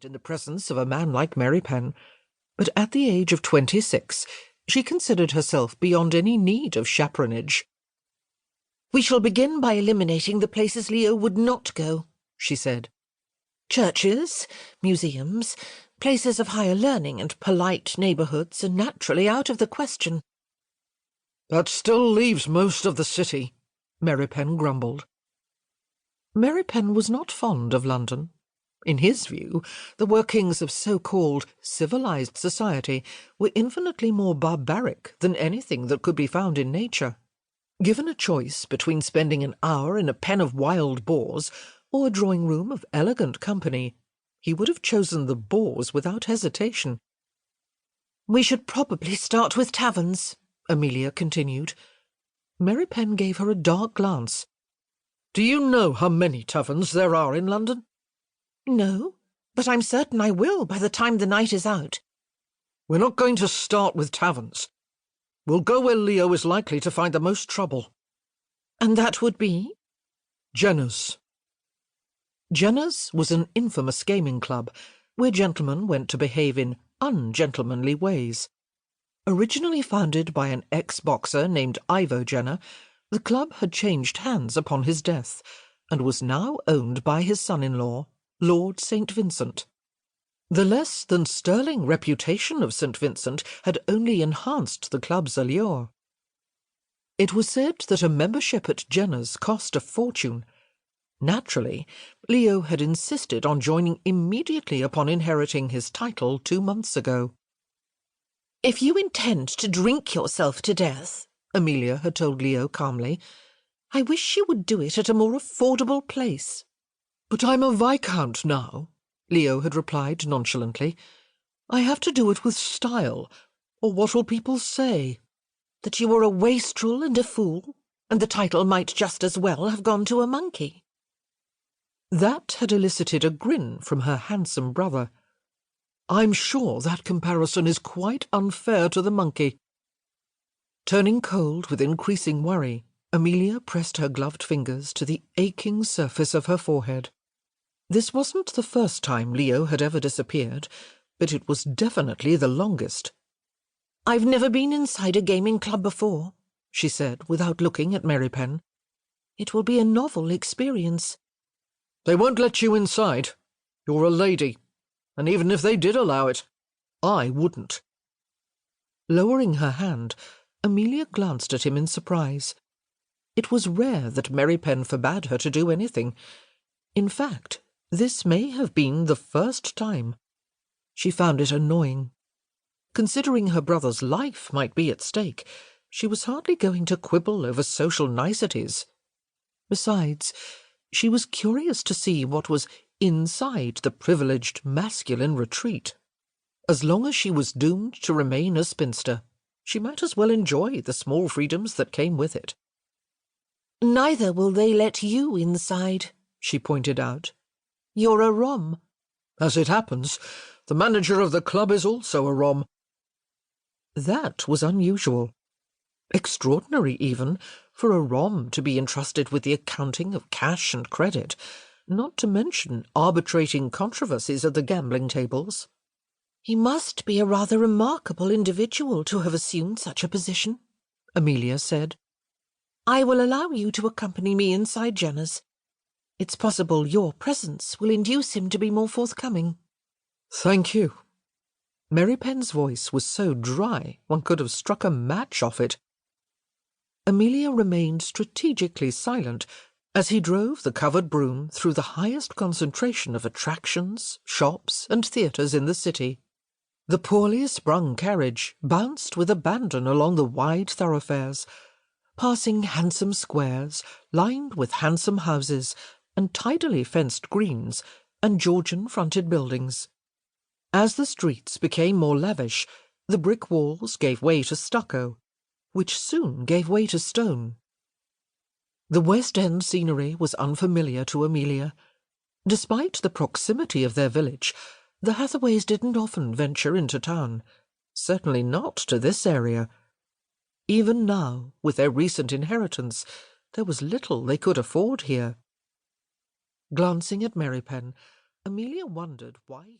in the presence of a man like Mary Penn, but at the age of 26 she considered herself beyond any need of chaperonage. "We shall begin by eliminating the places Leo would not go," she said. "Churches, museums, places of higher learning and polite neighbourhoods are naturally out of the question." "That still leaves most of the city," Mary Penn grumbled. Mary Penn was not fond of London. In his view, the workings of so-called civilized society were infinitely more barbaric than anything that could be found in nature. Given a choice between spending an hour in a pen of wild boars or a drawing-room of elegant company, he would have chosen the boars without hesitation. "We should probably start with taverns," Amelia continued. Mary Penn gave her a dark glance. "Do you know how many taverns there are in London?" "No, but I'm certain I will by the time the night is out." "We're not going to start with taverns. We'll go where Leo is likely to find the most trouble." "And that would be?" "Jenner's." Jenner's was an infamous gaming club, where gentlemen went to behave in ungentlemanly ways. Originally founded by an ex-boxer named Ivo Jenner, the club had changed hands upon his death, and was now owned by his son-in-law, Lord St. Vincent. The less-than-sterling reputation of St. Vincent had only enhanced the club's allure. It was said that a membership at Jenner's cost a fortune. Naturally, Leo had insisted on joining immediately upon inheriting his title 2 months ago. "If you intend to drink yourself to death," Amelia had told Leo calmly, "I wish you would do it at a more affordable place." "But I'm a viscount now," Leo had replied nonchalantly. "I have to do it with style, or what will people say?" "That you are a wastrel and a fool, and the title might just as well have gone to a monkey." That had elicited a grin from her handsome brother. "I'm sure that comparison is quite unfair to the monkey." Turning cold with increasing worry, Amelia pressed her gloved fingers to the aching surface of her forehead. This wasn't the first time Leo had ever disappeared, but it was definitely the longest. "I've never been inside a gaming club before," she said, without looking at Mary Penn. "It will be a novel experience." "They won't let you inside. You're a lady, and even if they did allow it, I wouldn't." Lowering her hand, Amelia glanced at him in surprise. It was rare that Mary Penn forbade her to do anything. In fact, this may have been the first time. She found it annoying. Considering her brother's life might be at stake, she was hardly going to quibble over social niceties. Besides, she was curious to see what was inside the privileged masculine retreat. As long as she was doomed to remain a spinster, she might as well enjoy the small freedoms that came with it. "Neither will they let you inside," she pointed out. "You're a rom." "As it happens, the manager of the club is also a rom." That was unusual. Extraordinary, even, for a rom to be entrusted with the accounting of cash and credit, not to mention arbitrating controversies at the gambling tables. "He must be a rather remarkable individual to have assumed such a position," Amelia said. "I will allow you to accompany me inside Jenner's. It's possible your presence will induce him to be more forthcoming." "Thank you." Mary Penn's voice was so dry one could have struck a match off it. Amelia remained strategically silent as he drove the covered brougham through the highest concentration of attractions, shops, and theatres in the city. The poorly sprung carriage bounced with abandon along the wide thoroughfares, passing handsome squares lined with handsome houses and tidily fenced greens and Georgian-fronted buildings. As the streets became more lavish, the brick walls gave way to stucco, which soon gave way to stone. The West End scenery was unfamiliar to Amelia. Despite the proximity of their village, the Hathaways didn't often venture into town, certainly not to this area. Even now, with their recent inheritance, there was little they could afford here. Glancing at Mary Penn, Amelia wondered why